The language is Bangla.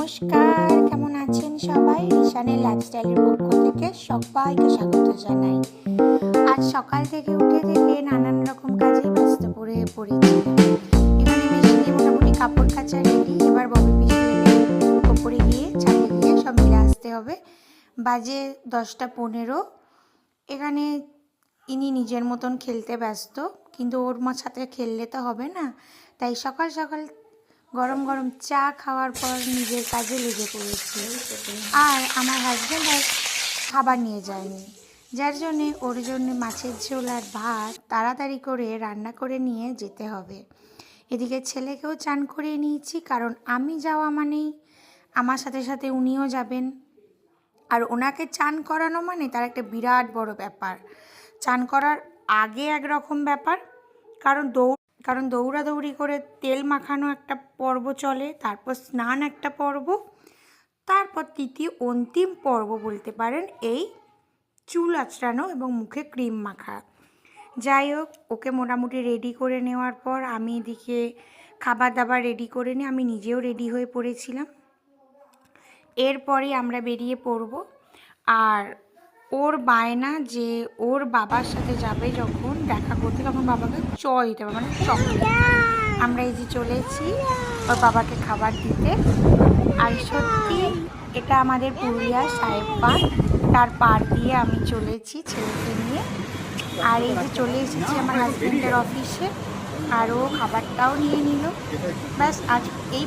নমস্কার, কেমন আছেন সবাই? রিশানের লাইফস্টাইলের পক্ষ থেকে সবাইকে স্বাগত জানাই। আজ সকাল থেকে উঠে নানান রকম কাজে ব্যস্ত পড়েছি। এখানে মেশিনে মোটামুটি কাপড় কাচা রেডি। এবার ববি পিসি ওপরে গিয়ে ছাদে গিয়ে সব মিলে আসতে হবে। বাজে 10টা 15। এখানে ইনি নিজের মতন খেলতে ব্যস্ত, কিন্তু ওর সাথে খেললে তো হবে না, তাই সকাল সকাল গরম গরম চা খাওয়ার পর নিজের কাজে লেগে পড়েছি। আর আমার হাজব্যান্ড আর খাবার নিয়ে যায়নি, যার জন্যে ওর জন্য মাছের ঝোল আর ভাত তাড়াতাড়ি করে রান্না করে নিয়ে যেতে হবে। এদিকে ছেলেকেও চান করিয়ে নিয়েছি, কারণ আমি যাওয়া মানেই আমার সাথে সাথে উনিও যাবেন। আর ওনাকে চান করানো মানে তার একটা বিরাট বড় ব্যাপার। চান করার আগে একরকম ব্যাপার, কারণ দৌড়াদৌড়ি করে তেল মাখানো একটা পর্ব চলে, তারপর স্নান একটা পর্ব, তারপর তৃতীয় অন্তিম পর্ব বলতে পারেন এই চুল আঁচড়ানো এবং মুখে ক্রিম মাখা। যাই হোক, ওকে মোটামুটি রেডি করে নেওয়ার পর আমি এদিকে খাবার দাবার রেডি করে নিয়ে আমি নিজেও রেডি হয়ে পড়েছিলাম। এরপরে আমরা বেরিয়ে পড়ব। আর ওর বায়না যে ওর বাবার সাথে যাবে যখন দেখা করতে, তখন বাবাকে দিতে হবে, মানে চকলেট। আমরা এই যে চলেছি ওর বাবাকে খাবার দিতে। আর সত্যি এটা আমাদের পুরুলিয়ার সাহেব পার্ক, তার পার দিয়ে আমি চলেছি ছেলেকে নিয়ে। আর এই যে চলে এসেছি আমার হাজব্যান্ডের অফিসে, আর ও খাবারটাও নিয়ে নিল। ব্যাস আজ এই